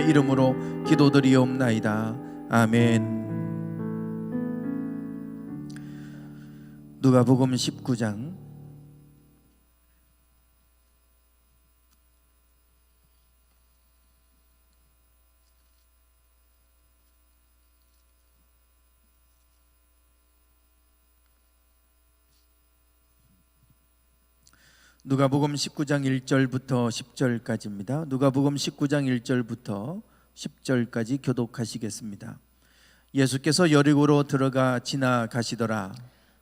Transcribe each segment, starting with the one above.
예수님의 이름으로 기도드리옵나이다. 아멘. 누가복음 19장 누가복음 19장 1절부터 10절까지입니다. 누가복음 19장 1절부터 10절까지 교독하시겠습니다. 예수께서 여리고로 들어가 지나가시더라.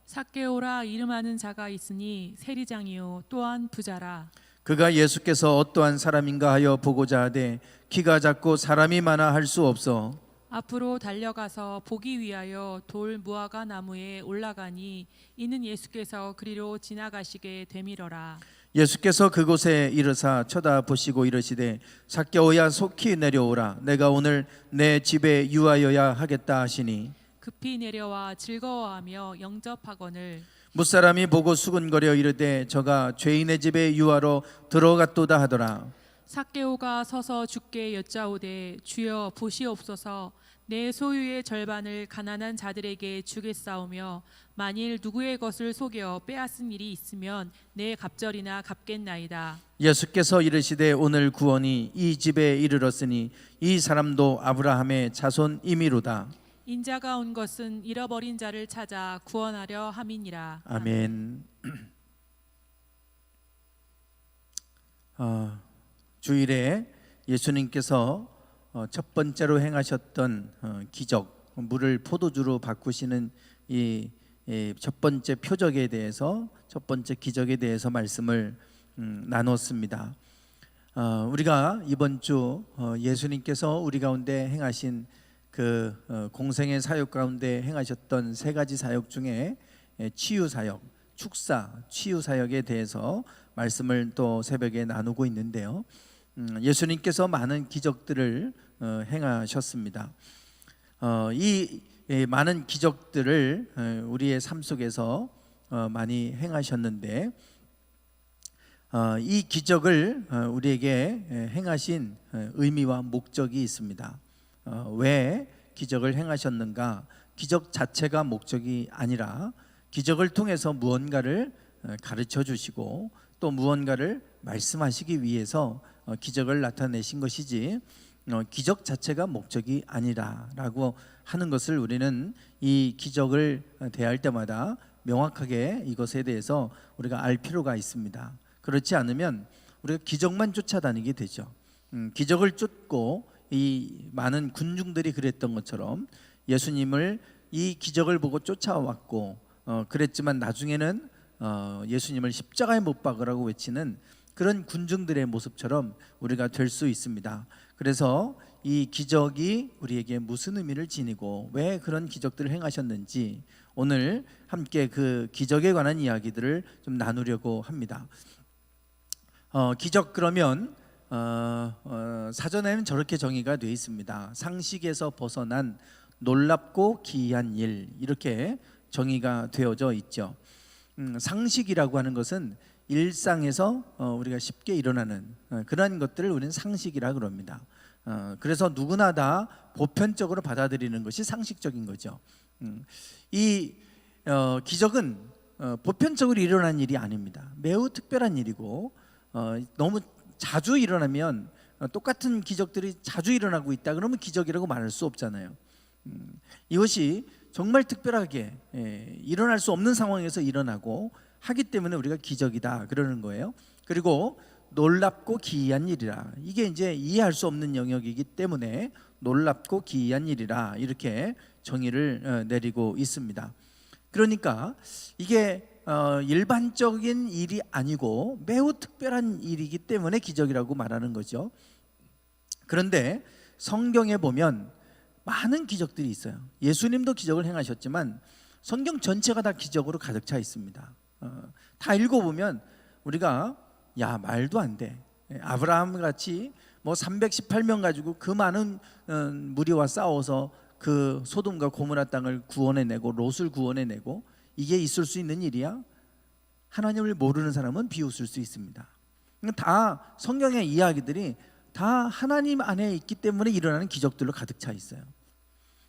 삭개오라 이름하는 자가 있으니 세리장이요 또한 부자라. 그가 예수께서 어떠한 사람인가 하여 보고자 하되 키가 작고 사람이 많아 할 수 없어 앞으로 달려가서 보기 위하여 돌 무화과 나무에 올라가니 이는 예수께서 그리로 지나가시게 되밀어라. 예수께서 그곳에 이르사 쳐다보시고 이르시되 삭개오야 속히 내려오라. 내가 오늘 내 집에 유하여야 하겠다 하시니 급히 내려와 즐거워하며 영접하거늘 무사람이 보고 수군거려 이르되 저가 죄인의 집에 유하러 들어갔도다 하더라. 삭개오가 서서 주께 여짜오되 주여 보시옵소서 내 소유의 절반을 가난한 자들에게 주겠사오며 만일 누구의 것을 속여 빼앗은 일이 있으면 내 갑절이나 갚겠나이다. 예수께서 이르시되 오늘 구원이 이 집에 이르렀으니 이 사람도 아브라함의 자손이미로다. 인자가 온 것은 잃어버린 자를 찾아 구원하려 함이니라. 아멘. 주일에 예수님께서 첫 번째로 행하셨던 기적, 물을 포도주로 바꾸시는 이 첫 번째 표적에 대해서, 첫 번째 기적에 대해서 말씀을 나눴습니다. 우리가 이번 주 예수님께서 우리 가운데 행하신 그 공생의 사역 가운데 행하셨던 세 가지 사역 중에 치유 사역, 축사, 치유 사역에 대해서 말씀을 또 새벽에 나누고 있는데요. 예수님께서 많은 기적들을 행하셨습니다. 이 많은 기적들을 우리의 삶 속에서 많이 행하셨는데 이 기적을 우리에게 행하신 의미와 목적이 있습니다. 왜 기적을 행하셨는가? 기적 자체가 목적이 아니라 기적을 통해서 무언가를 가르쳐 주시고 또 무언가를 말씀하시기 위해서 기적을 나타내신 것이지 기적 자체가 목적이 아니라라고 하는 것을 우리는 이 기적을 대할 때마다 명확하게 이것에 대해서 우리가 알 필요가 있습니다. 그렇지 않으면 우리가 기적만 쫓아다니게 되죠. 기적을 쫓고 이 많은 군중들이 그랬던 것처럼 예수님을 이 기적을 보고 쫓아왔고 그랬지만 나중에는 예수님을 십자가에 못 박으라고 외치는 그런 군중들의 모습처럼 우리가 될 수 있습니다. 그래서 이 기적이 우리에게 무슨 의미를 지니고 왜 그런 기적들을 행하셨는지 오늘 함께 그 기적에 관한 이야기들을 좀 나누려고 합니다. 기적 그러면 사전에는 저렇게 정의가 되어 있습니다. 상식에서 벗어난 놀랍고 기이한 일, 이렇게 정의가 되어져 있죠. 상식이라고 하는 것은 일상에서 우리가 쉽게 일어나는 그런 것들을 우리는 상식이라 그럽니다. 그래서 누구나 다 보편적으로 받아들이는 것이 상식적인 거죠. 이 기적은 보편적으로 일어난 일이 아닙니다. 매우 특별한 일이고 너무 자주 일어나면 똑같은 기적들이 자주 일어나고 있다 그러면 기적이라고 말할 수 없잖아요. 이것이 정말 특별하게 일어날 수 없는 상황에서 일어나고 하기 때문에 우리가 기적이다 그러는 거예요. 그리고 놀랍고 기이한 일이라, 이게 이제 이해할 수 없는 영역이기 때문에 놀랍고 기이한 일이라 이렇게 정의를 내리고 있습니다. 그러니까 이게 일반적인 일이 아니고 매우 특별한 일이기 때문에 기적이라고 말하는 거죠. 그런데 성경에 보면 많은 기적들이 있어요. 예수님도 기적을 행하셨지만 성경 전체가 다 기적으로 가득 차 있습니다. 다 읽어보면 우리가 야 말도 안 돼, 아브라함 같이 뭐 318명 가지고 그 많은 무리와 싸워서 그 소돔과 고모라 땅을 구원해내고 롯을 구원해내고 이게 있을 수 있는 일이야? 하나님을 모르는 사람은 비웃을 수 있습니다. 다 성경의 이야기들이 다 하나님 안에 있기 때문에 일어나는 기적들로 가득 차 있어요.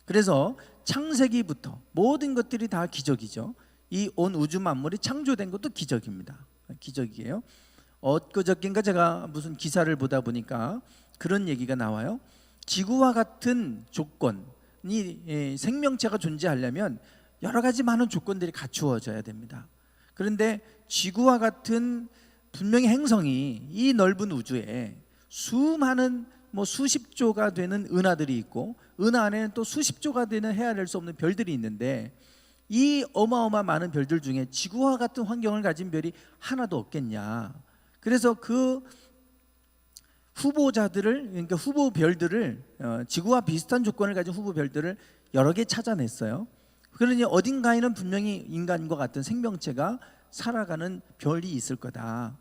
그래서 창세기부터 모든 것들이 다 기적이죠. 이 온 우주 만물이 창조된 것도 기적입니다. 기적이에요. 엊그저께인가 제가 무슨 기사를 보다 보니까 그런 얘기가 나와요. 지구와 같은 조건이 생명체가 존재하려면 여러 가지 많은 조건들이 갖추어져야 됩니다. 그런데 지구와 같은 분명히 행성이 이 넓은 우주에 수많은 수십조가 되는 은하들이 있고 은하 안에는 또 수십조가 되는 헤아릴 수 없는 별들이 있는데 이 어마어마한 많은 별들 중에 지구와 같은 환경을 가진 별이 하나도 없겠냐. 그래서 그 후보자들을, 그러니까 후보 별들을, 지구와 비슷한 조건을 가진 후보 별들을 여러 개 찾아냈어요. 그러니 어딘가에는 분명히 인간과 같은 생명체가 살아가는 별이 있을 거다.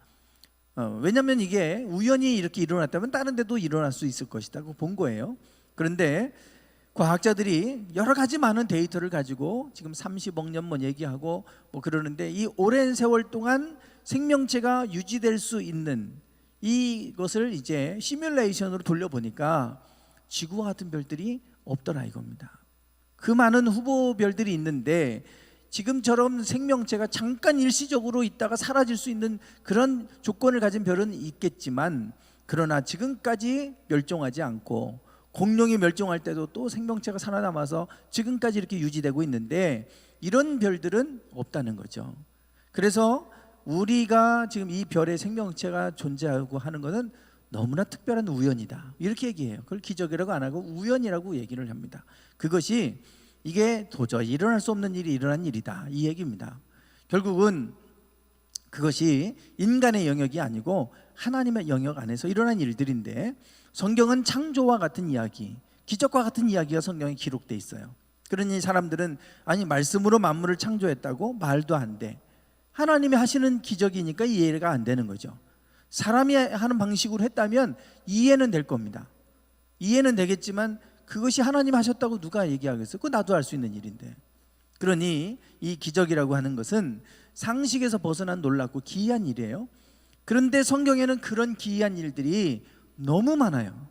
왜냐하면 이게 우연히 이렇게 일어났다면 다른 데도 일어날 수 있을 것이라고 본 거예요. 그런데 과학자들이 여러 가지 많은 데이터를 가지고 지금 30억 년 얘기하고 그러는데 이 오랜 세월 동안 생명체가 유지될 수 있는 이것을 이제 시뮬레이션으로 돌려보니까 지구와 같은 별들이 없더라 이겁니다. 그 많은 후보별들이 있는데 지금처럼 생명체가 잠깐 일시적으로 있다가 사라질 수 있는 그런 조건을 가진 별은 있겠지만, 그러나 지금까지 멸종하지 않고 공룡이 멸종할 때도 또 생명체가 살아남아서 지금까지 이렇게 유지되고 있는데 이런 별들은 없다는 거죠. 그래서 우리가 지금 이 별의 생명체가 존재하고 하는 것은 너무나 특별한 우연이다 이렇게 얘기해요. 그걸 기적이라고 안 하고 우연이라고 얘기를 합니다. 그것이 이게 도저히 일어날 수 없는 일이 일어난 일이다 이 얘기입니다. 결국은 그것이 인간의 영역이 아니고 하나님의 영역 안에서 일어난 일들인데, 성경은 창조와 같은 이야기, 기적과 같은 이야기가 성경에 기록돼 있어요. 그러니 사람들은 아니 말씀으로 만물을 창조했다고? 말도 안 돼. 하나님이 하시는 기적이니까 이해가 안 되는 거죠. 사람이 하는 방식으로 했다면 이해는 될 겁니다. 이해는 되겠지만 그것이 하나님 하셨다고 누가 얘기하겠어요? 그거 나도 알 수 있는 일인데. 그러니 이 기적이라고 하는 것은 상식에서 벗어난 놀랍고 기이한 일이에요. 그런데 성경에는 그런 기이한 일들이 너무 많아요.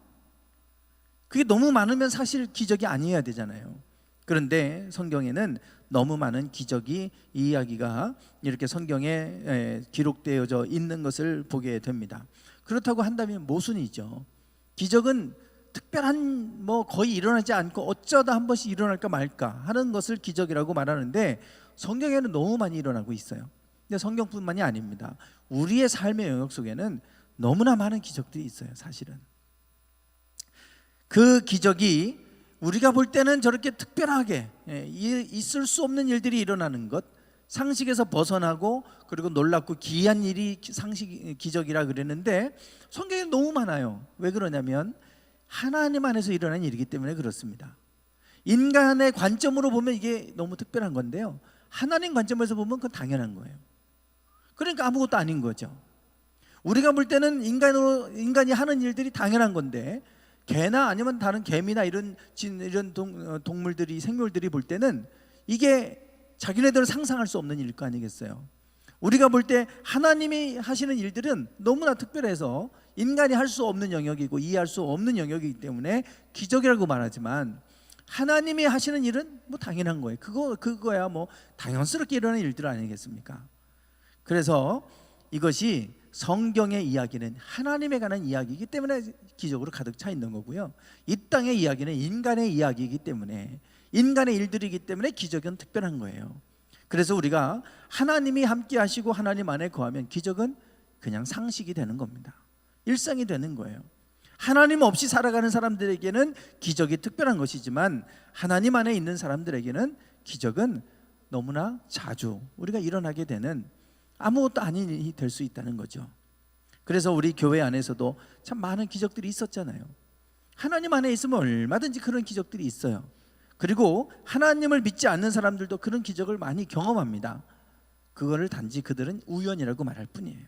그게 너무 많으면 사실 기적이 아니어야 되잖아요. 그런데 성경에는 너무 많은 기적이 이야기가 이렇게 성경에 기록되어져 있는 것을 보게 됩니다. 그렇다고 한다면 모순이죠. 기적은 특별한 거의 일어나지 않고 어쩌다 한 번씩 일어날까 말까 하는 것을 기적이라고 말하는데 성경에는 너무 많이 일어나고 있어요. 근데 성경뿐만이 아닙니다. 우리의 삶의 영역 속에는 너무나 많은 기적들이 있어요. 사실은 그 기적이 우리가 볼 때는 저렇게 특별하게 있을 수 없는 일들이 일어나는 것, 상식에서 벗어나고 그리고 놀랍고 기이한 일이 상식 기적이라 그랬는데 성경에 너무 많아요. 왜 그러냐면 하나님 안에서 일어난 일이기 때문에 그렇습니다. 인간의 관점으로 보면 이게 너무 특별한 건데요, 하나님 관점에서 보면 그건 당연한 거예요. 그러니까 아무것도 아닌 거죠. 우리가 볼 때는 인간이 하는 일들이 당연한 건데 개나 아니면 다른 개미나 이런 동물들이 생물들이 볼 때는 이게 자기네들은 상상할 수 없는 일일 거 아니겠어요. 우리가 볼 때 하나님이 하시는 일들은 너무나 특별해서 인간이 할 수 없는 영역이고 이해할 수 없는 영역이기 때문에 기적이라고 말하지만 하나님이 하시는 일은 당연한 거예요. 그거야 당연스럽게 일어나는 일들 아니겠습니까? 그래서 이것이 성경의 이야기는 하나님에 관한 이야기이기 때문에 기적으로 가득 차 있는 거고요. 이 땅의 이야기는 인간의 이야기이기 때문에, 인간의 일들이기 때문에 기적은 특별한 거예요. 그래서 우리가 하나님이 함께 하시고 하나님 안에 거하면 기적은 그냥 상식이 되는 겁니다. 일상이 되는 거예요. 하나님 없이 살아가는 사람들에게는 기적이 특별한 것이지만 하나님 안에 있는 사람들에게는 기적은 너무나 자주 우리가 일어나게 되는 아무것도 아닌 일이 될 수 있다는 거죠. 그래서 우리 교회 안에서도 참 많은 기적들이 있었잖아요. 하나님 안에 있으면 얼마든지 그런 기적들이 있어요. 그리고 하나님을 믿지 않는 사람들도 그런 기적을 많이 경험합니다. 그거를 단지 그들은 우연이라고 말할 뿐이에요.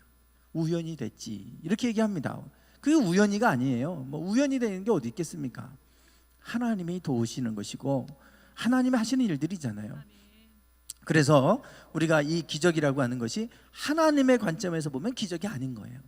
우연이 됐지 이렇게 얘기합니다. 그게 우연이가 아니에요. 우연이 되는 게 어디 있겠습니까? 하나님이 도우시는 것이고 하나님이 하시는 일들이잖아요. 그래서 우리가 이 기적이라고 하는 것이 하나님의 관점에서 보면 기적이 아닌 거예요.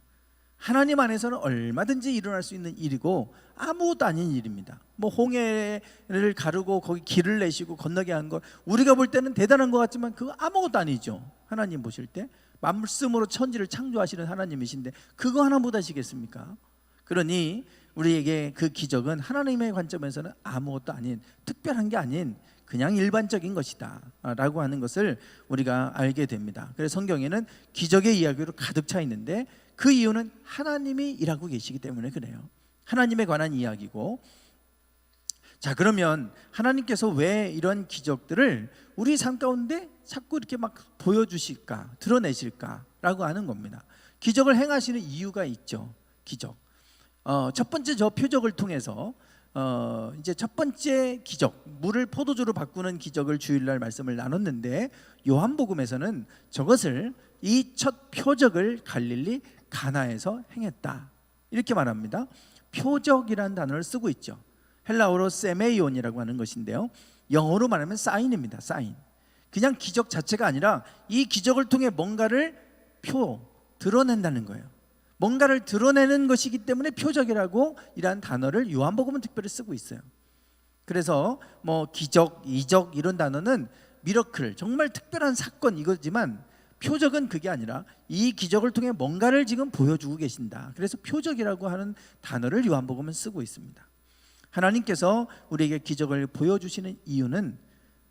하나님 안에서는 얼마든지 일어날 수 있는 일이고 아무것도 아닌 일입니다. 뭐 홍해를 가르고 거기 길을 내시고 건너게 한 거 우리가 볼 때는 대단한 것 같지만 그거 아무것도 아니죠. 하나님 보실 때 말씀으로 천지를 창조하시는 하나님이신데 그거 하나 못하시겠습니까? 그러니 우리에게 그 기적은 하나님의 관점에서는 아무것도 아닌, 특별한 게 아닌 그냥 일반적인 것이다 라고 하는 것을 우리가 알게 됩니다. 그래서 성경에는 기적의 이야기로 가득 차 있는데 그 이유는 하나님이 일하고 계시기 때문에 그래요. 하나님에 관한 이야기고. 자, 그러면 하나님께서 왜 이런 기적들을 우리 삶 가운데 자꾸 이렇게 막 보여주실까, 드러내실까 라고 하는 겁니다. 기적을 행하시는 이유가 있죠. 기적. 첫 번째 저 표적을 통해서 이제 첫 번째 기적, 물을 포도주로 바꾸는 기적을 주일날 말씀을 나눴는데 요한복음에서는 저것을 이 첫 표적을 갈릴리 가나에서 행했다 이렇게 말합니다. 표적이라는 단어를 쓰고 있죠. 헬라어로 세메이온이라고 하는 것인데요, 영어로 말하면 사인입니다. 사인. 그냥 기적 자체가 아니라 이 기적을 통해 뭔가를 드러낸다는 거예요. 뭔가를 드러내는 것이기 때문에 표적이라고 이란 단어를 요한복음은 특별히 쓰고 있어요. 그래서 뭐 기적, 이적 이런 단어는 미러클, 정말 특별한 사건 이거지만 표적은 그게 아니라 이 기적을 통해 뭔가를 지금 보여주고 계신다. 그래서 표적이라고 하는 단어를 요한복음은 쓰고 있습니다. 하나님께서 우리에게 기적을 보여주시는 이유는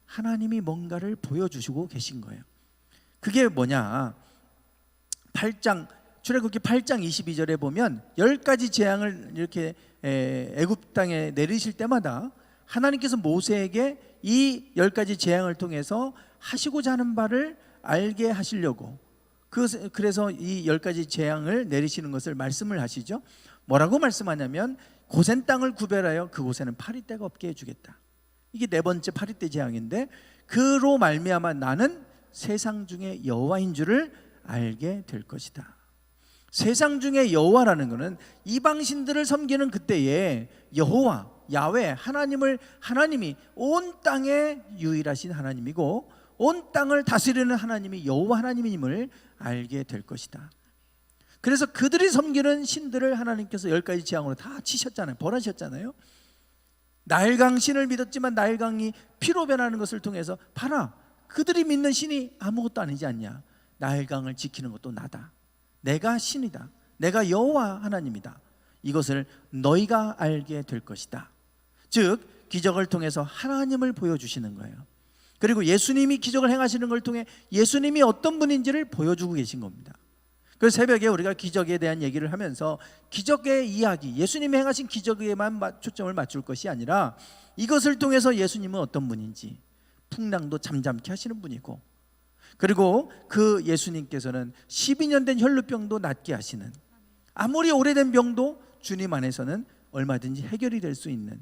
하나님이 뭔가를 보여주시고 계신 거예요. 그게 뭐냐, 출애굽기 8장 22절에 보면 10가지 재앙을 이렇게 애굽 땅에 내리실 때마다 하나님께서 모세에게 이 10가지 재앙을 통해서 하시고자 하는 바를 알게 하시려고 그래서 이 10가지 재앙을 내리시는 것을 말씀을 하시죠. 뭐라고 말씀하냐면 고센 땅을 구별하여 그곳에는 파리떼가 없게 해주겠다. 이게 네 번째 파리떼 재앙인데 그로 말미암아 나는 세상 중에 여호와인 줄을 알게 될 것이다. 세상 중에 여호와라는 것은 이방신들을 섬기는 그때에 여호와, 야훼, 하나님이 온 땅에 유일하신 하나님이고 온 땅을 다스리는 하나님이 여호와 하나님임을 알게 될 것이다. 그래서 그들이 섬기는 신들을 하나님께서 10가지 재앙으로 다 치셨잖아요. 벌하셨잖아요. 나일강 신을 믿었지만 나일강이 피로 변하는 것을 통해서 봐라, 그들이 믿는 신이 아무것도 아니지 않냐. 나일강을 지키는 것도 나다. 내가 신이다. 내가 여호와 하나님이다. 이것을 너희가 알게 될 것이다. 즉 기적을 통해서 하나님을 보여주시는 거예요. 그리고 예수님이 기적을 행하시는 걸 통해 예수님이 어떤 분인지를 보여주고 계신 겁니다. 그래서 새벽에 우리가 기적에 대한 얘기를 하면서 기적의 이야기, 예수님이 행하신 기적에만 초점을 맞출 것이 아니라 이것을 통해서 예수님은 어떤 분인지, 풍랑도 잠잠케 하시는 분이고, 그리고 그 예수님께서는 12년 된 혈루병도 낫게 하시는, 아무리 오래된 병도 주님 안에서는 얼마든지 해결이 될 수 있는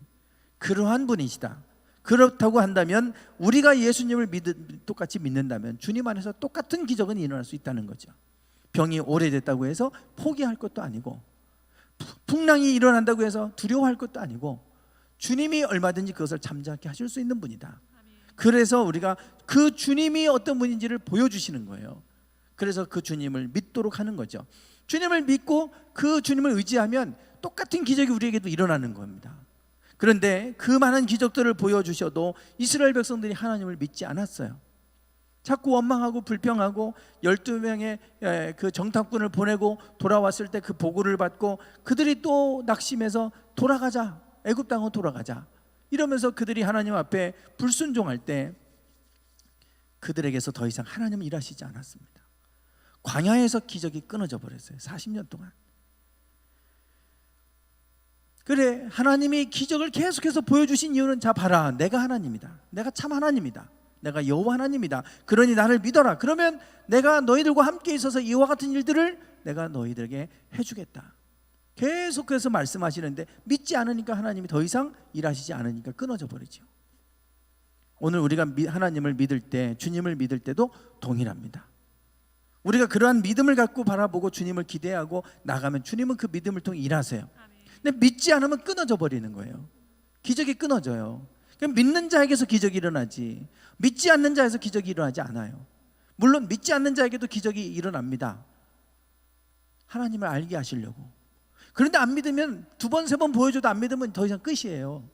그러한 분이시다. 그렇다고 한다면 우리가 예수님을 똑같이 믿는다면 주님 안에서 똑같은 기적은 일어날 수 있다는 거죠. 병이 오래됐다고 해서 포기할 것도 아니고, 풍랑이 일어난다고 해서 두려워할 것도 아니고, 주님이 얼마든지 그것을 잠잠케 하실 수 있는 분이다. 그래서 우리가 그 주님이 어떤 분인지를 보여주시는 거예요. 그래서 그 주님을 믿도록 하는 거죠. 주님을 믿고 그 주님을 의지하면 똑같은 기적이 우리에게도 일어나는 겁니다. 그런데 그 많은 기적들을 보여주셔도 이스라엘 백성들이 하나님을 믿지 않았어요. 자꾸 원망하고 불평하고 12명의 그 정탐꾼을 보내고 돌아왔을 때 그 보고를 받고 그들이 또 낙심해서 돌아가자, 애굽 땅으로 돌아가자 이러면서 그들이 하나님 앞에 불순종할 때 그들에게서 더 이상 하나님은 일하시지 않았습니다. 광야에서 기적이 끊어져 버렸어요. 40년 동안. 그래, 하나님이 기적을 계속해서 보여주신 이유는 자 봐라, 내가 하나님이다. 내가 참 하나님이다. 내가 여호와 하나님이다. 그러니 나를 믿어라. 그러면 내가 너희들과 함께 있어서 이와 같은 일들을 내가 너희들에게 해주겠다. 계속해서 말씀하시는데 믿지 않으니까 하나님이 더 이상 일하시지 않으니까 끊어져 버리죠. 오늘 우리가 하나님을 믿을 때, 주님을 믿을 때도 동일합니다. 우리가 그러한 믿음을 갖고 바라보고 주님을 기대하고 나가면 주님은 그 믿음을 통해 일하세요. 근데 믿지 않으면 끊어져 버리는 거예요. 기적이 끊어져요. 그럼 믿는 자에게서 기적이 일어나지 믿지 않는 자에서 기적이 일어나지 않아요. 물론 믿지 않는 자에게도 기적이 일어납니다. 하나님을 알게 하시려고. 그런데 안 믿으면 두 번, 세 번 보여줘도 안 믿으면 더 이상 끝이에요.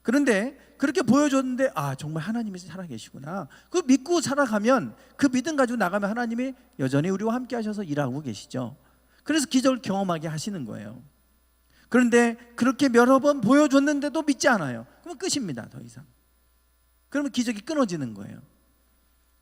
그런데 그렇게 보여줬는데 정말 하나님이 살아계시구나. 그 믿고 살아가면, 그 믿음 가지고 나가면 하나님이 여전히 우리와 함께 하셔서 일하고 계시죠. 그래서 기적을 경험하게 하시는 거예요. 그런데 그렇게 여러 번 보여줬는데도 믿지 않아요. 그러면 끝입니다. 더 이상. 그러면 기적이 끊어지는 거예요.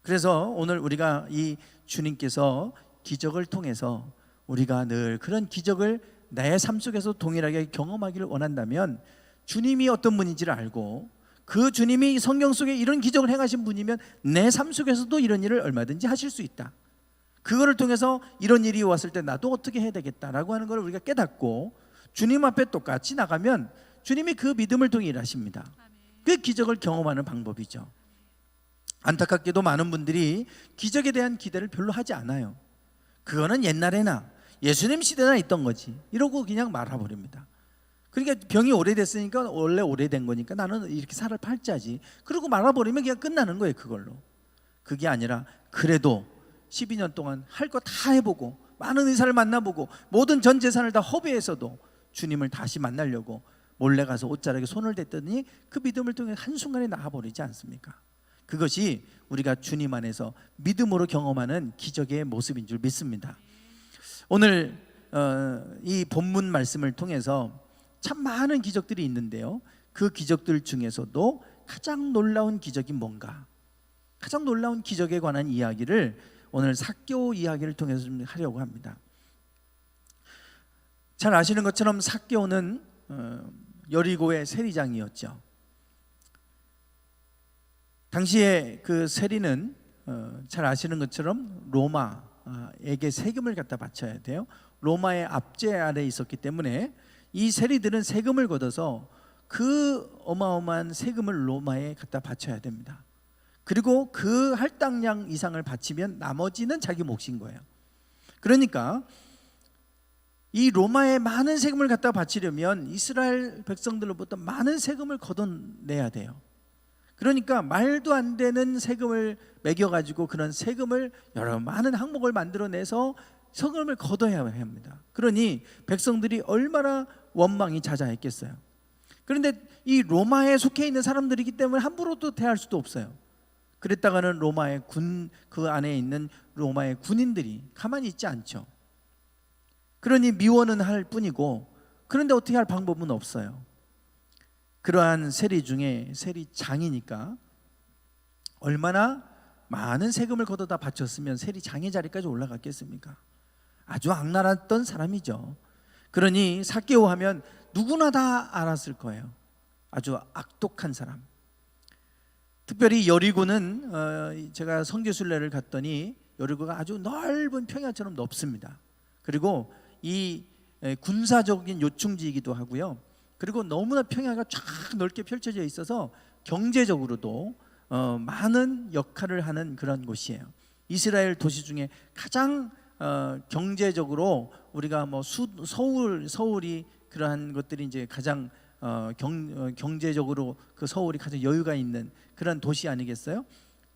그래서 오늘 우리가 이 주님께서 기적을 통해서 우리가 늘 그런 기적을 내 삶 속에서 동일하게 경험하기를 원한다면, 주님이 어떤 분인지를 알고 그 주님이 성경 속에 이런 기적을 행하신 분이면 내 삶 속에서도 이런 일을 얼마든지 하실 수 있다. 그거를 통해서 이런 일이 왔을 때 나도 어떻게 해야 되겠다라고 하는 걸 우리가 깨닫고 주님 앞에 똑같이 나가면 주님이 그 믿음을 통해 일하십니다. 그 기적을 경험하는 방법이죠. 안타깝게도 많은 분들이 기적에 대한 기대를 별로 하지 않아요. 그거는 옛날에나 예수님 시대나 있던 거지 이러고 그냥 말아버립니다. 그러니까 병이 오래됐으니까 원래 오래된 거니까 나는 이렇게 살을 팔자지 그러고 말아버리면 그냥 끝나는 거예요. 그걸로. 그게 아니라 그래도 12년 동안 할 거 다 해보고 많은 의사를 만나보고 모든 전 재산을 다 허비해서도 주님을 다시 만나려고 몰래 가서 옷자락에 손을 댔더니 그 믿음을 통해 한순간에 나아버리지 않습니까? 그것이 우리가 주님 안에서 믿음으로 경험하는 기적의 모습인 줄 믿습니다. 오늘 이 본문 말씀을 통해서 참 많은 기적들이 있는데요, 그 기적들 중에서도 가장 놀라운 기적이 뭔가, 가장 놀라운 기적에 관한 이야기를 오늘 삭개오 이야기를 통해서 좀 하려고 합니다. 잘 아시는 것처럼 삭개오는 여리고의 세리장이었죠. 당시에 그 세리는 잘 아시는 것처럼 로마에게 세금을 갖다 바쳐야 돼요. 로마의 압제 아래에 있었기 때문에 이 세리들은 세금을 걷어서 그 어마어마한 세금을 로마에 갖다 바쳐야 됩니다. 그리고 그 할당량 이상을 바치면 나머지는 자기 몫인 거예요. 그러니까 이 로마에 많은 세금을 갖다 바치려면 이스라엘 백성들로부터 많은 세금을 걷어내야 돼요. 그러니까 말도 안 되는 세금을 매겨가지고 그런 세금을 여러 많은 항목을 만들어내서 세금을 걷어야 합니다. 그러니 백성들이 얼마나 원망이 자자했겠어요. 그런데 이 로마에 속해 있는 사람들이기 때문에 함부로 또 대할 수도 없어요. 그랬다가는 로마의 그 안에 있는 로마의 군인들이 가만히 있지 않죠. 그러니 미워는 할 뿐이고, 그런데 어떻게 할 방법은 없어요. 그러한 세리 중에 세리장이니까 얼마나 많은 세금을 걷어다 바쳤으면 세리장의 자리까지 올라갔겠습니까? 아주 악랄했던 사람이죠. 그러니 삭개오 하면 누구나 다 알았을 거예요. 아주 악독한 사람. 특별히 여리고는 제가 선교순례를 갔더니 여리고가 아주 넓은 평야처럼 넓습니다. 그리고 이 군사적인 요충지이기도 하고요. 그리고 너무나 평야가 쫙 넓게 펼쳐져 있어서 경제적으로도 많은 역할을 하는 그런 곳이에요. 이스라엘 도시 중에 가장 경제적으로 우리가 뭐 서울이 그러한 것들이 이제 가장 경제적으로 그 서울이 가장 여유가 있는 그런 도시 아니겠어요?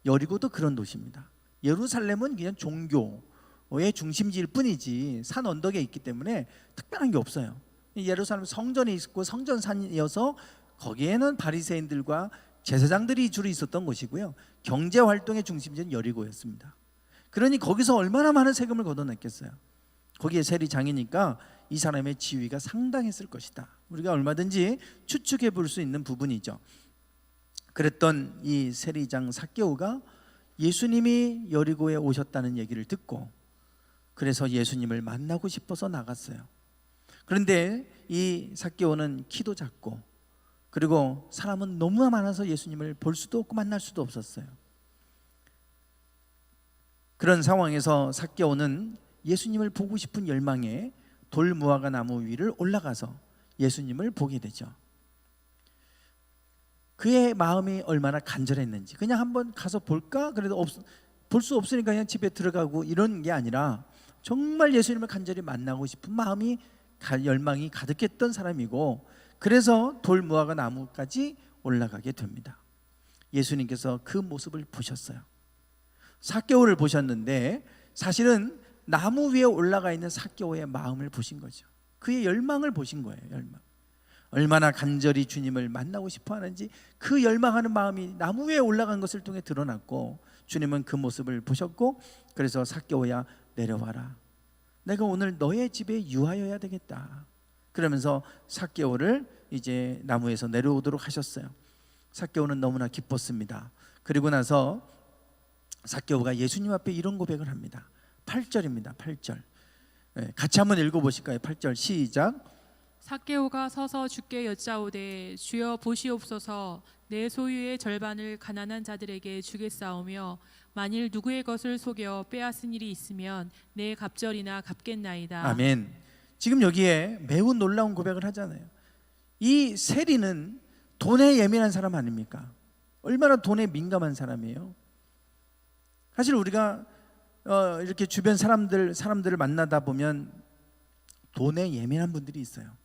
여리고도 그런 도시입니다. 예루살렘은 그냥 종교의 중심지일 뿐이지 산 언덕에 있기 때문에 특별한 게 없어요. 예루살렘 성전이 있고 성전산이어서 거기에는 바리새인들과 제사장들이 주로 있었던 곳이고요, 경제 활동의 중심지는 여리고였습니다. 그러니 거기서 얼마나 많은 세금을 걷어냈겠어요. 거기에 세리장이니까 이 사람의 지위가 상당했을 것이다. 우리가 얼마든지 추측해 볼 수 있는 부분이죠. 그랬던 이 세리장 삭개오가 예수님이 여리고에 오셨다는 얘기를 듣고 그래서 예수님을 만나고 싶어서 나갔어요. 그런데 이 삭개오는 키도 작고 그리고 사람은 너무나 많아서 예수님을 볼 수도 없고 만날 수도 없었어요. 그런 상황에서 삭개오는 예수님을 보고 싶은 열망에 돌무화과 나무 위를 올라가서 예수님을 보게 되죠. 그의 마음이 얼마나 간절했는지, 그냥 한번 가서 볼까? 그래도 볼 수 없으니까 그냥 집에 들어가고 이런 게 아니라 정말 예수님을 간절히 만나고 싶은 마음이 열망이 가득했던 사람이고, 그래서 돌무화과 나무까지 올라가게 됩니다. 예수님께서 그 모습을 보셨어요. 삭개오를 보셨는데 사실은 나무 위에 올라가 있는 삭개오의 마음을 보신 거죠. 그의 열망을 보신 거예요. 열망. 얼마나 간절히 주님을 만나고 싶어 하는지 그 열망하는 마음이 나무 위에 올라간 것을 통해 드러났고, 주님은 그 모습을 보셨고, 그래서 삭개오야 내려와라, 내가 오늘 너의 집에 유하여야 되겠다. 그러면서 삭개오를 이제 나무에서 내려오도록 하셨어요. 삭개오는 너무나 기뻤습니다. 그리고 나서 삭개오가 예수님 앞에 이런 고백을 합니다. 8절입니다. 8절. 같이 한번 읽어보실까요? 8절 시작. 삭개오가 서서 주께 여짜오되 주여 보시옵소서, 내 소유의 절반을 가난한 자들에게 주겠사오며 만일 누구의 것을 속여 빼앗은 일이 있으면 내 갑절이나 갚겠나이다. 아멘. 지금 여기에 매우 놀라운 고백을 하잖아요. 이 세리는 돈에 예민한 사람 아닙니까? 얼마나 돈에 민감한 사람이에요. 사실 우리가 이렇게 주변 사람들을 만나다 보면 돈에 예민한 분들이 있어요.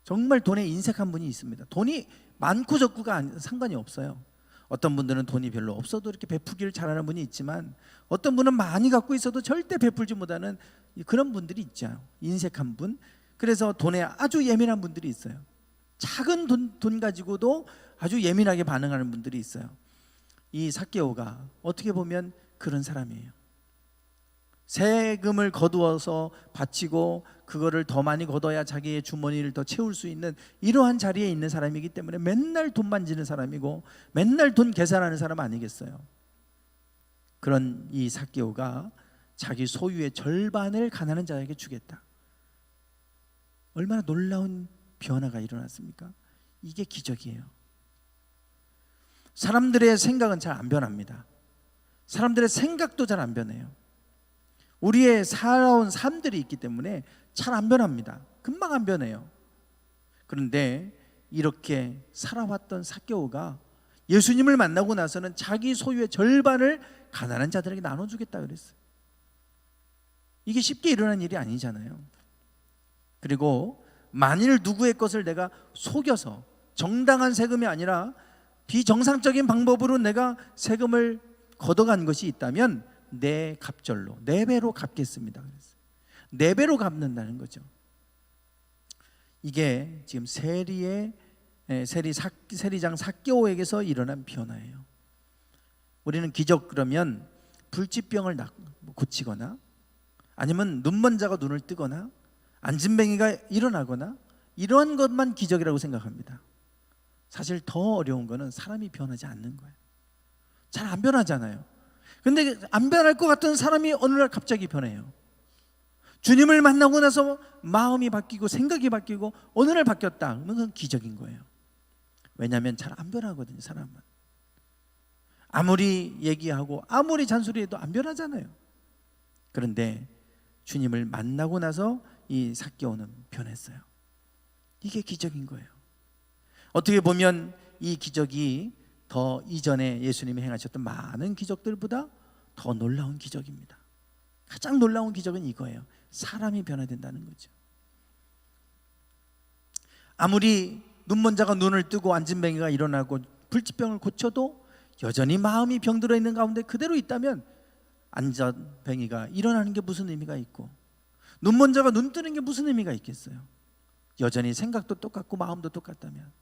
정말 돈에 인색한 분이 있습니다. 돈이 많고 적고가 상관이 없어요. 어떤 분들은 돈이 별로 없어도 이렇게 베푸기를 잘하는 분이 있지만, 어떤 분은 많이 갖고 있어도 절대 베풀지 못하는 그런 분들이 있죠. 인색한 분. 그래서 돈에 아주 예민한 분들이 있어요. 작은 돈 가지고도 아주 예민하게 반응하는 분들이 있어요. 이 삭개오가 어떻게 보면 그런 사람이에요. 세금을 거두어서 바치고 그거를 더 많이 걷어야 자기의 주머니를 더 채울 수 있는 이러한 자리에 있는 사람이기 때문에 맨날 돈 만지는 사람이고 맨날 돈 계산하는 사람 아니겠어요. 그런 이 삭개오가 자기 소유의 절반을 가난한 자에게 주겠다. 얼마나 놀라운 변화가 일어났습니까? 이게 기적이에요. 사람들의 생각은 잘 안 변합니다. 사람들의 생각도 잘 안 변해요. 우리의 살아온 삶들이 있기 때문에 잘 안 변합니다. 금방 안 변해요. 그런데 이렇게 살아왔던 삭개오가 예수님을 만나고 나서는 자기 소유의 절반을 가난한 자들에게 나눠주겠다 그랬어요. 이게 쉽게 일어난 일이 아니잖아요. 그리고 만일 누구의 것을 내가 속여서, 정당한 세금이 아니라 비정상적인 방법으로 내가 세금을 걷어간 것이 있다면 내 갑절로, 네 배로 갚겠습니다. 네 배로 갚는다는 거죠. 이게 지금 세리장 삭개오에게서 일어난 변화예요. 우리는 기적 그러면 불치병을 고치거나, 아니면 눈먼 자가 눈을 뜨거나, 안진뱅이가 일어나거나, 이러한 것만 기적이라고 생각합니다. 사실 더 어려운 거는 사람이 변하지 않는 거예요. 잘 안 변하잖아요. 근데 안 변할 것 같은 사람이 어느 날 갑자기 변해요. 주님을 만나고 나서 마음이 바뀌고 생각이 바뀌고 어느 날 바뀌었다. 그러면 그건 기적인 거예요. 왜냐하면 잘 안 변하거든요. 사람은 아무리 얘기하고 아무리 잔소리해도 안 변하잖아요. 그런데 주님을 만나고 나서 이 삭개오는 변했어요. 이게 기적인 거예요. 어떻게 보면 이 기적이 더 이전에 예수님이 행하셨던 많은 기적들보다 더 놀라운 기적입니다. 가장 놀라운 기적은 이거예요. 사람이 변화된다는 거죠. 아무리 눈먼 자가 눈을 뜨고 안진뱅이가 일어나고 불치병을 고쳐도 여전히 마음이 병들어 있는 가운데 그대로 있다면 안진뱅이가 일어나는 게 무슨 의미가 있고, 눈먼 자가 눈 뜨는 게 무슨 의미가 있겠어요? 여전히 생각도 똑같고 마음도 똑같다면,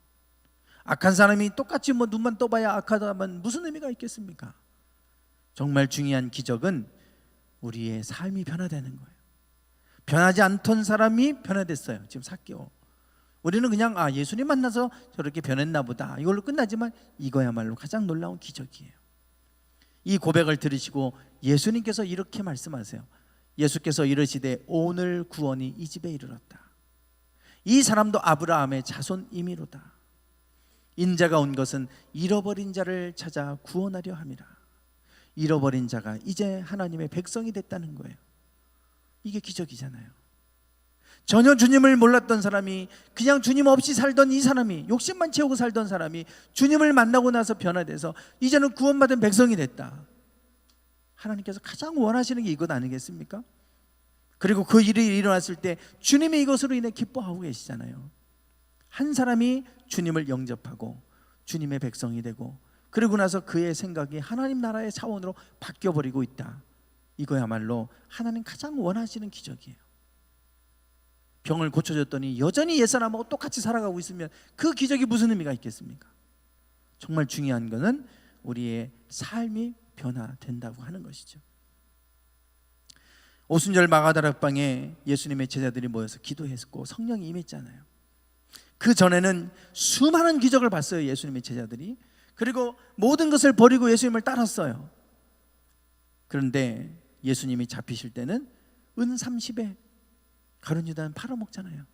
악한 사람이 똑같이 눈만 떠봐야 악하다면 무슨 의미가 있겠습니까? 정말 중요한 기적은 우리의 삶이 변화되는 거예요. 변하지 않던 사람이 변화됐어요. 지금 삭개오. 우리는 그냥 예수님 만나서 저렇게 변했나 보다, 이걸로 끝나지만 이거야말로 가장 놀라운 기적이에요. 이 고백을 들으시고 예수님께서 이렇게 말씀하세요. 예수께서 이르시되 오늘 구원이 이 집에 이르렀다. 이 사람도 아브라함의 자손이미로다. 인자가 온 것은 잃어버린 자를 찾아 구원하려 함이라. 잃어버린 자가 이제 하나님의 백성이 됐다는 거예요. 이게 기적이잖아요. 전혀 주님을 몰랐던 사람이, 그냥 주님 없이 살던 이 사람이, 욕심만 채우고 살던 사람이 주님을 만나고 나서 변화돼서 이제는 구원받은 백성이 됐다. 하나님께서 가장 원하시는 게 이것 아니겠습니까? 그리고 그 일이 일어났을 때 주님이 이것으로 인해 기뻐하고 계시잖아요. 한 사람이 주님을 영접하고 주님의 백성이 되고, 그러고 나서 그의 생각이 하나님 나라의 차원으로 바뀌어버리고 있다. 이거야말로 하나님 가장 원하시는 기적이에요. 병을 고쳐줬더니 여전히 옛사람하고 똑같이 살아가고 있으면 그 기적이 무슨 의미가 있겠습니까? 정말 중요한 것은 우리의 삶이 변화된다고 하는 것이죠. 오순절 마가다락방에 예수님의 제자들이 모여서 기도했고 성령이 임했잖아요. 그 전에는 수많은 기적을 봤어요, 예수님의 제자들이. 그리고 모든 것을 버리고 예수님을 따랐어요. 그런데 예수님이 잡히실 때는 은 30에 가룟 유다는 팔아먹잖아요.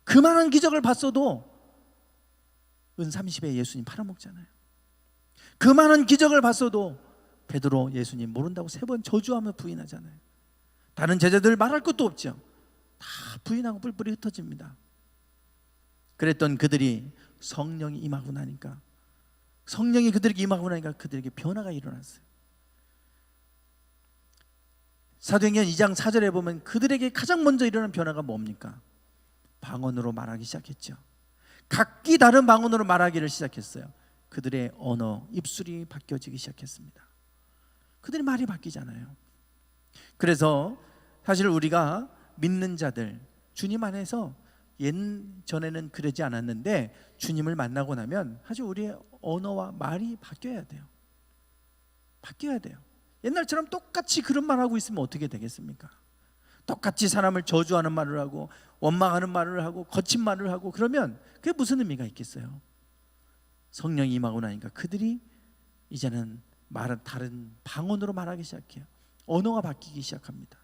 그 많은 기적을 봤어도 은 30에 예수님 팔아먹잖아요. 그 많은 기적을 봤어도 베드로 예수님 모른다고 3번 저주하며 부인하잖아요. 다른 제자들 말할 것도 없죠. 다 부인하고 뿔뿔이 흩어집니다. 그랬던 그들이 성령이 임하고 나니까, 성령이 그들에게 임하고 나니까 그들에게 변화가 일어났어요. 사도행전 2장 4절에 보면 그들에게 가장 먼저 일어난 변화가 뭡니까? 방언으로 말하기 시작했죠. 각기 다른 방언으로 말하기를 시작했어요. 그들의 언어, 입술이 바뀌어지기 시작했습니다. 그들의 말이 바뀌잖아요. 그래서 사실 우리가 믿는 자들, 주님 안에서 옛전에는 그러지 않았는데 주님을 만나고 나면 사실 우리의 언어와 말이 바뀌어야 돼요. 바뀌어야 돼요. 옛날처럼 똑같이 그런 말하고 있으면 어떻게 되겠습니까? 똑같이 사람을 저주하는 말을 하고 원망하는 말을 하고 거친 말을 하고 그러면 그게 무슨 의미가 있겠어요? 성령이 임하고 나니까 그들이 이제는 말은 다른 방언으로 말하기 시작해요. 언어가 바뀌기 시작합니다.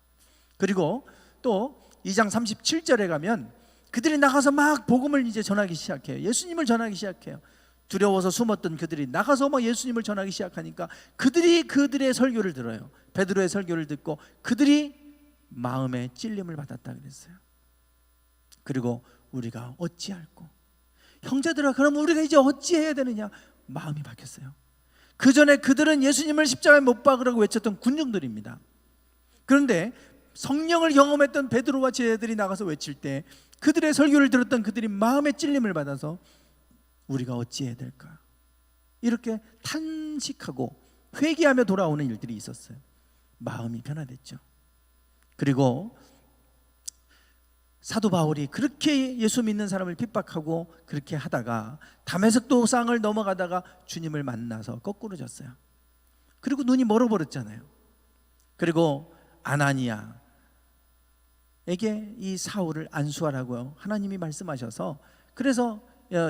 그리고 또 2장 37절에 가면 그들이 나가서 막 복음을 이제 전하기 시작해요. 예수님을 전하기 시작해요. 두려워서 숨었던 그들이 나가서 막 예수님을 전하기 시작하니까 그들이 그들의 설교를 들어요. 베드로의 설교를 듣고 그들이 마음에 찔림을 받았다 그랬어요. 그리고 우리가 어찌할꼬? 형제들아, 그럼 우리가 이제 어찌해야 되느냐? 마음이 바뀌었어요. 그 전에 그들은 예수님을 십자가에 못 박으라고 외쳤던 군중들입니다. 그런데 성령을 경험했던 베드로와 제자들이 나가서 외칠 때 그들의 설교를 들었던 그들이 마음의 찔림을 받아서 우리가 어찌해야 될까? 이렇게 탄식하고 회개하며 돌아오는 일들이 있었어요. 마음이 변화됐죠. 그리고 사도 바울이 그렇게 예수 믿는 사람을 핍박하고 그렇게 하다가 다메섹 도상을 넘어가다가 주님을 만나서 거꾸로 졌어요. 그리고 눈이 멀어버렸잖아요. 그리고 아나니아에게 이 사울을 안수하라고 하나님이 말씀하셔서 그래서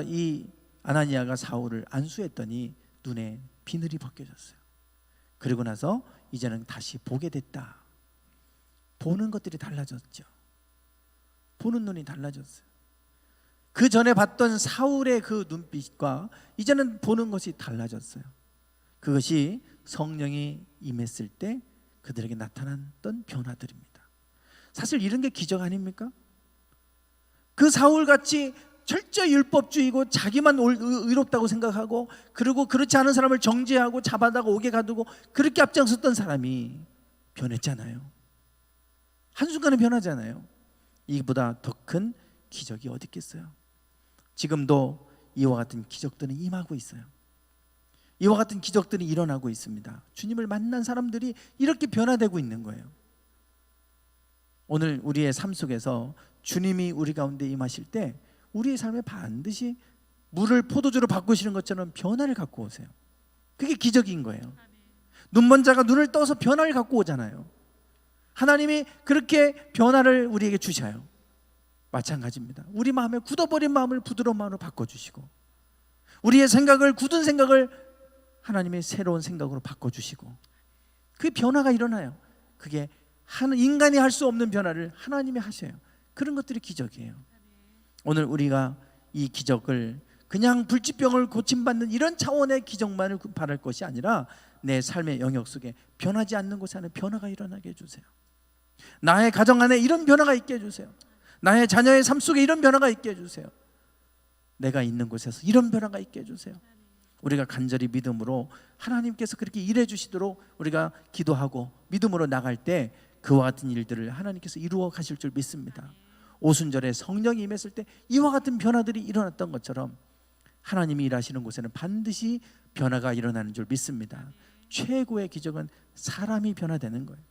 이 아나니아가 사울을 안수했더니 눈에 비늘이 벗겨졌어요. 그리고 나서 이제는 다시 보게 됐다. 보는 것들이 달라졌죠. 보는 눈이 달라졌어요. 그 전에 봤던 사울의 그 눈빛과 이제는 보는 것이 달라졌어요. 그것이 성령이 임했을 때 그들에게 나타났던 변화들입니다. 사실 이런 게 기적 아닙니까? 그 사울같이 철저히 율법주의고 자기만 의롭다고 생각하고 그리고 그렇지 않은 사람을 정죄하고 잡아다가 옥에 가두고 그렇게 앞장섰던 사람이 변했잖아요. 한순간에 변하잖아요. 이보다 더 큰 기적이 어디 있겠어요? 지금도 이와 같은 기적들은 임하고 있어요. 이와 같은 기적들이 일어나고 있습니다. 주님을 만난 사람들이 이렇게 변화되고 있는 거예요. 오늘 우리의 삶 속에서 주님이 우리 가운데 임하실 때 우리의 삶에 반드시 물을 포도주로 바꾸시는 것처럼 변화를 갖고 오세요. 그게 기적인 거예요. 눈먼 자가 눈을 떠서 변화를 갖고 오잖아요. 하나님이 그렇게 변화를 우리에게 주셔요. 마찬가지입니다. 우리 마음에 굳어버린 마음을 부드러운 마음으로 바꿔주시고 우리의 생각을 굳은 생각을 하나님의 새로운 생각으로 바꿔주시고 그 변화가 일어나요. 그게 인간이 할 수 없는 변화를 하나님이 하셔요. 그런 것들이 기적이에요. 오늘 우리가 이 기적을 그냥 불치병을 고침받는 이런 차원의 기적만을 바랄 것이 아니라 내 삶의 영역 속에 변하지 않는 곳에 하는 변화가 일어나게 해주세요. 나의 가정 안에 이런 변화가 있게 해주세요. 나의 자녀의 삶 속에 이런 변화가 있게 해주세요. 내가 있는 곳에서 이런 변화가 있게 해주세요. 우리가 간절히 믿음으로 하나님께서 그렇게 일해 주시도록 우리가 기도하고 믿음으로 나갈 때 그와 같은 일들을 하나님께서 이루어 가실 줄 믿습니다. 오순절에 성령이 임했을 때 이와 같은 변화들이 일어났던 것처럼 하나님이 일하시는 곳에는 반드시 변화가 일어나는 줄 믿습니다. 최고의 기적은 사람이 변화되는 거예요.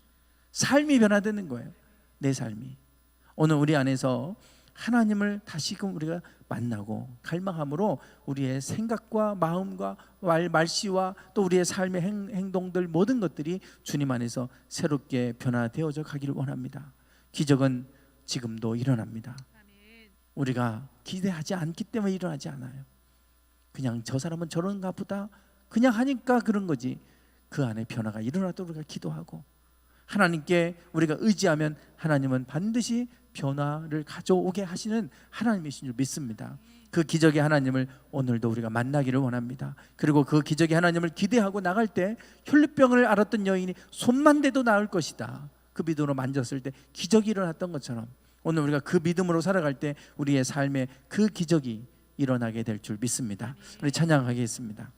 삶이 변화되는 거예요. 내 삶이. 오늘 우리 안에서 하나님을 다시금 우리가 만나고 갈망함으로 우리의 생각과 마음과 말씨와 또 우리의 삶의 행동들 모든 것들이 주님 안에서 새롭게 변화되어져 가기를 원합니다. 기적은 지금도 일어납니다. 우리가 기대하지 않기 때문에 일어나지 않아요. 그냥 저 사람은 저런가 보다 그냥 하니까 그런 거지. 그 안에 변화가 일어나도록 우리가 기도하고 하나님께 우리가 의지하면 하나님은 반드시 변화를 가져오게 하시는 하나님이신 줄 믿습니다. 그 기적의 하나님을 오늘도 우리가 만나기를 원합니다. 그리고 그 기적의 하나님을 기대하고 나갈 때 혈루병을 앓았던 여인이 손만 대도 나을 것이다, 그 믿음으로 만졌을 때 기적이 일어났던 것처럼 오늘 우리가 그 믿음으로 살아갈 때 우리의 삶에 그 기적이 일어나게 될 줄 믿습니다. 우리 찬양하겠습니다.